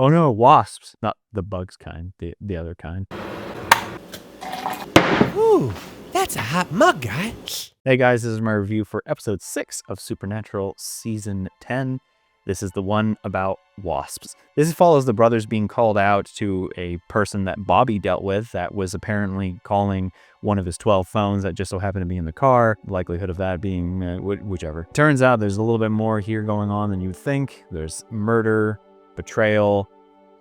Oh no, wasps. Not the bugs kind, the other kind. Ooh, that's a hot mug, guy. Hey guys, this is my review for episode 6 of Supernatural Season 10. This is the one about wasps. This follows the brothers being called out to a person that Bobby dealt with that was apparently calling one of his 12 phones that just so happened to be in the car. The likelihood of that being whichever. Turns out there's a little bit more here going on than you think. There's murder, betrayal,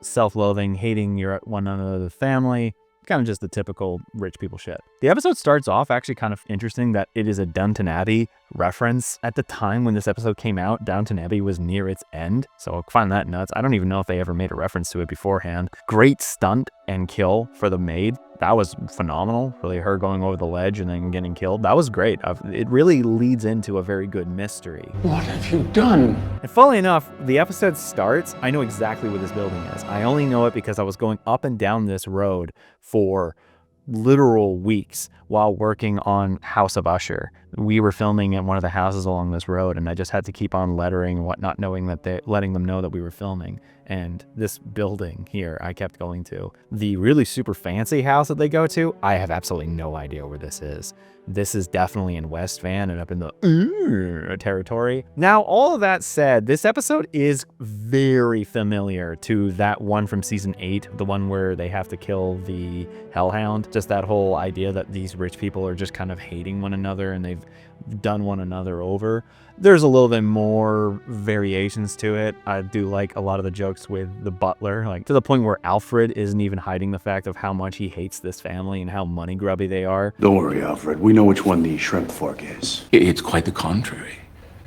self-loathing, hating your one another family. Kind of just the typical rich people shit. The episode starts off actually kind of interesting that it is a Downton Abbey reference. At the time when this episode came out, Downton Abbey was near its end, so I find that nuts. I don't even know if they ever made a reference to it beforehand. Great stunt and kill for the maid. That was phenomenal. Really, her going over the ledge and then getting killed. That was great. It really leads into a very good mystery. What have you done? And funnily enough, the episode starts, I know exactly what this building is. I only know it because I was going up and down this road for literal weeks while working on House of Usher. We were filming at one of the houses along this road, and I just had to keep on lettering and whatnot, knowing that letting them know that we were filming. And this building here, I kept going to. The really super fancy house that they go to, I have absolutely no idea where this is. This is definitely in West Van and up in the territory. Now, all of that said, this episode is very familiar to that one from season 8, the one where they have to kill the Hellhound. Just that whole idea that these rich people are just kind of hating one another and they've done one another over. There's a little bit more variations to it. I do like a lot of the jokes with the butler, like to the point where Alfred isn't even hiding the fact of how much he hates this family and how money grubby they are. Don't worry, Alfred. We know which one the shrimp fork is. It's quite the contrary.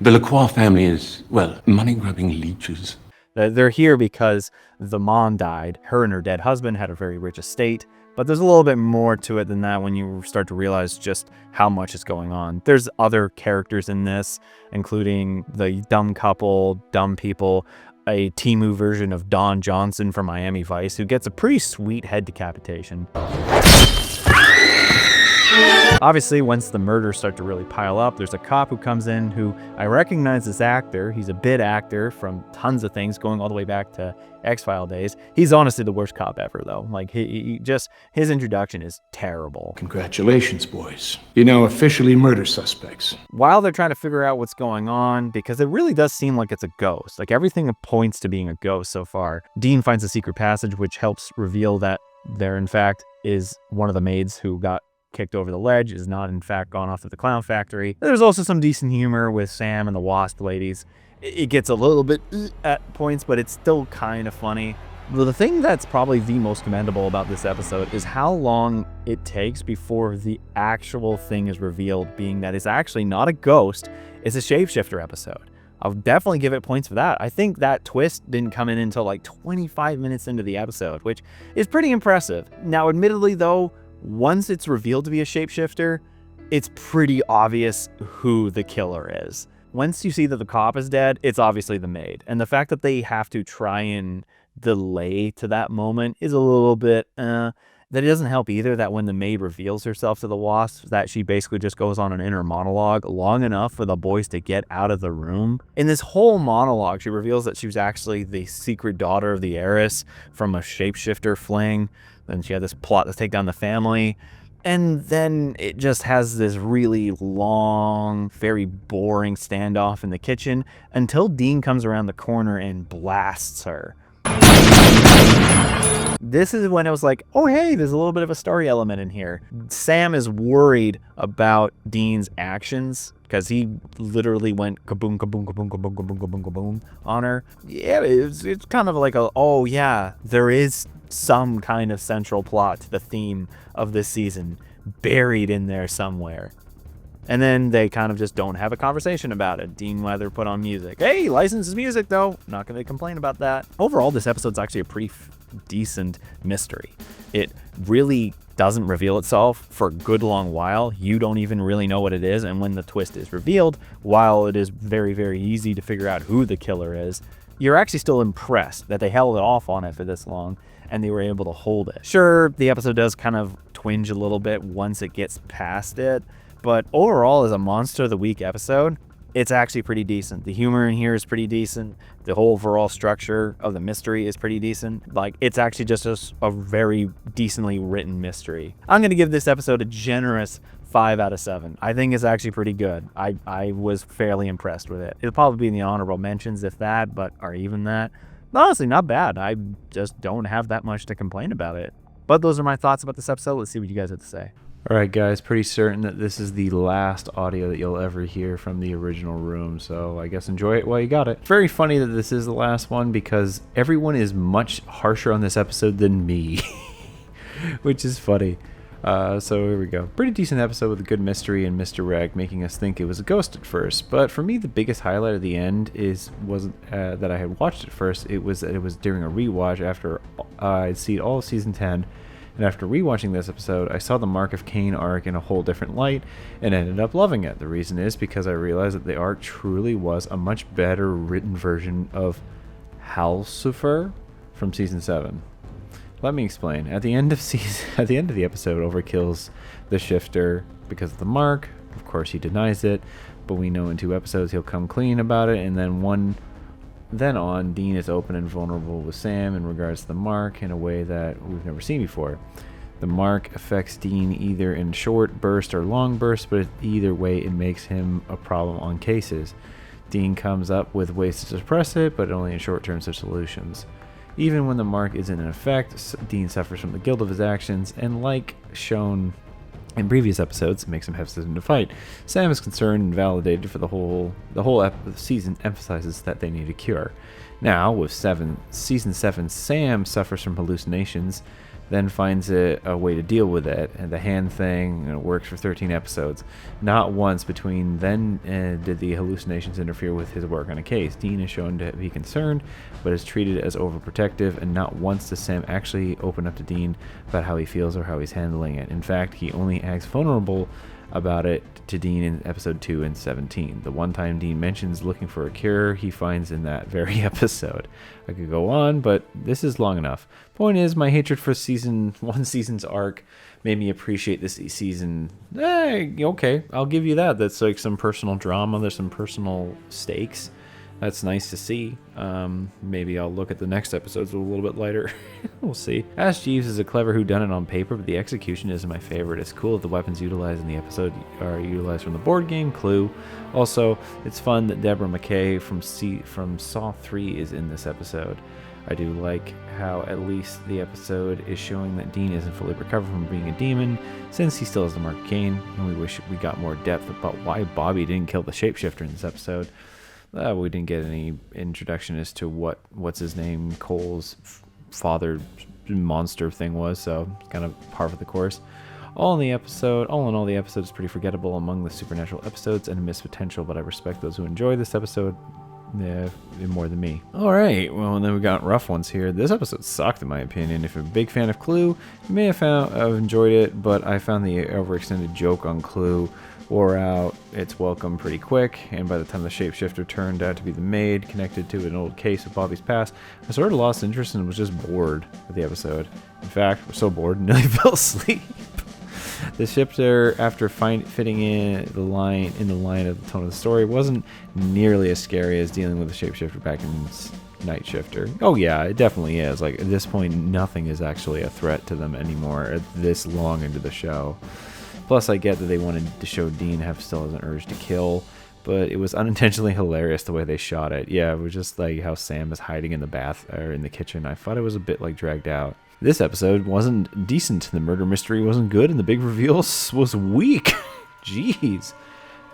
The Lacroix family is, well, money-grubbing leeches. They're here because the mom died. Her and her dead husband had a very rich estate. But there's a little bit more to it than that when you start to realize just how much is going on. There's other characters in this, including the dumb couple, dumb people, a Temu version of Don Johnson from Miami Vice, who gets a pretty sweet head decapitation. Obviously, once the murders start to really pile up, there's a cop who comes in who I recognize this actor. He's a bit actor from tons of things, going all the way back to X-File days. He's honestly the worst cop ever, though. Like, his introduction is terrible. Congratulations, boys. You're now officially murder suspects. While they're trying to figure out what's going on, because it really does seem like it's a ghost. Like, everything points to being a ghost so far. Dean finds a secret passage, which helps reveal that there, in fact, is one of the maids who got kicked over the ledge, is not in fact gone off to the clown factory. There's also some decent humor with Sam and the wasp ladies. It gets a little bit at points, but it's still kind of funny. The thing that's probably the most commendable about this episode is how long it takes before the actual thing is revealed, being that it's actually not a ghost, it's a shapeshifter episode. I'll definitely give it points for that. I think that twist didn't come in until like 25 minutes into the episode, which is pretty impressive. Now, admittedly though, once it's revealed to be a shapeshifter, it's pretty obvious who the killer is. Once you see that the cop is dead, it's obviously the maid. And the fact that they have to try and delay to that moment is a little bit, that it doesn't help either that when the maid reveals herself to the wasps, that she basically just goes on an inner monologue long enough for the boys to get out of the room. In this whole monologue, she reveals that she was actually the secret daughter of the heiress from a shapeshifter fling. Then she had this plot to take down the family. And then it just has this really long, very boring standoff in the kitchen until Dean comes around the corner and blasts her. This is when I was like, oh, hey, there's a little bit of a story element in here. Sam is worried about Dean's actions because he literally went kaboom, kaboom, kaboom, kaboom, kaboom, kaboom, kaboom on her. Yeah, it's kind of like oh, yeah, there is some kind of central plot to the theme of this season buried in there somewhere. And then they kind of just don't have a conversation about it. Dean Weather put on music. Hey, licensed music though. Not going to complain about that. Overall, this episode's actually a pretty decent mystery. It really doesn't reveal itself for a good long while. You don't even really know what it is. And when the twist is revealed, while it is very, very easy to figure out who the killer is, you're actually still impressed that they held it off on it for this long and they were able to hold it. Sure, the episode does kind of twinge a little bit once it gets past it, but overall as a Monster of the Week episode, it's actually pretty decent. The humor in here is pretty decent. The whole overall structure of the mystery is pretty decent. Like, it's actually just a very decently written mystery. I'm going to give this episode a generous 5 out of 7. I think it's actually pretty good. I was fairly impressed with it. It'll probably be in the honorable mentions if that, or even that. Honestly, not bad. I just don't have that much to complain about it. But those are my thoughts about this episode. Let's see what you guys have to say. All right, guys, pretty certain that this is the last audio that you'll ever hear from the original room, so I guess enjoy it while you got it. Very funny that this is the last one because everyone is much harsher on this episode than me, which is funny. So here we go. Pretty decent episode with a good mystery and misdirect, making us think it was a ghost at first. But for me, the biggest highlight of the end wasn't that I had watched it first. It was that it was during a rewatch after I'd seen all of season 10. And after rewatching this episode, I saw the Mark of Cain arc in a whole different light and ended up loving it. The reason is because I realized that the arc truly was a much better written version of Hannaford from season 7. Let me explain. At the end of the episode, Over kills the shifter because of the mark. Of course, he denies it, but we know in 2 episodes he'll come clean about it, and then on, Dean is open and vulnerable with Sam in regards to the mark in a way that we've never seen before. The mark affects Dean either in short bursts or long bursts, but either way it makes him a problem on cases. Dean comes up with ways to suppress it, but only in short-term solutions. Even when the mark isn't in effect, Dean suffers from the guilt of his actions, and like shown in previous episodes, it makes him hesitant to fight. Sam is concerned and validated for the whole season emphasizes that they need a cure. Now, with season 7, Sam suffers from hallucinations, then finds a way to deal with it, and the hand thing works for 13 episodes. Not once between then did the hallucinations interfere with his work on a case. Dean is shown to be concerned, but is treated as overprotective, and not once does Sam actually open up to Dean about how he feels or how he's handling it. In fact, he only acts vulnerable about it to Dean in episode 2 and 17. The one time Dean mentions looking for a cure, he finds in that very episode. I could go on, but this is long enough. Point is, my hatred for season's arc made me appreciate this season. Okay, I'll give you that. That's like some personal drama. There's some personal stakes. That's nice to see. Maybe I'll look at the next episodes a little bit lighter. We'll see. Ask Jeeves is a clever whodunit on paper, but the execution isn't my favorite. It's cool that the weapons utilized in the episode are utilized from the board game Clue. Also, it's fun that Deborah McKay from Saw 3 is in this episode. I do like how at least the episode is showing that Dean isn't fully recovered from being a demon, since he still has the Mark of Cain, and we wish we got more depth about why Bobby didn't kill the shapeshifter in this episode. We didn't get any introduction as to what's his name, Cole's father monster thing was, so kind of par for the course. All in all, the episode is pretty forgettable among the supernatural episodes and missed potential, but I respect those who enjoy this episode more than me. Alright, well, and then we got rough ones here. This episode sucked in my opinion. If you're a big fan of Clue, you may have enjoyed it, but I found the overextended joke on Clue wore out its welcome pretty quick, and by the time the shapeshifter turned out to be the maid connected to an old case of Bobby's past, I sort of lost interest and was just bored with the episode. In fact, we're so bored and nearly fell asleep. The shifter, after fitting in the line of the tone of the story, wasn't nearly as scary as dealing with the shapeshifter back in Night Shifter. Oh yeah, it definitely is. Like, at this point, nothing is actually a threat to them anymore this long into the show. Plus, I get that they wanted to show Dean still has an urge to kill, but it was unintentionally hilarious the way they shot it. Yeah, it was just like how Sam is hiding in the bath or in the kitchen. I thought it was a bit like dragged out. This episode wasn't decent. The murder mystery wasn't good, and the big reveal was weak. Jeez.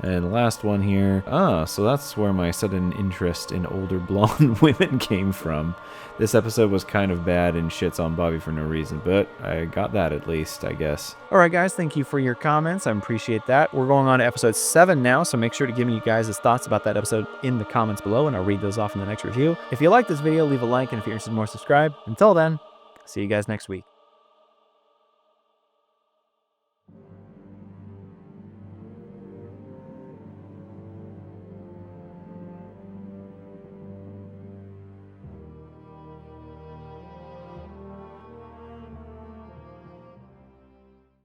And the last one here. So that's where my sudden interest in older blonde women came from. This episode was kind of bad and shits on Bobby for no reason, but I got that at least, I guess. All right, guys, thank you for your comments. I appreciate that. We're going on to episode 7 now, so make sure to give me you guys' thoughts about that episode in the comments below, and I'll read those off in the next review. If you like this video, leave a like, and if you're interested in more, subscribe. Until then, see you guys next week.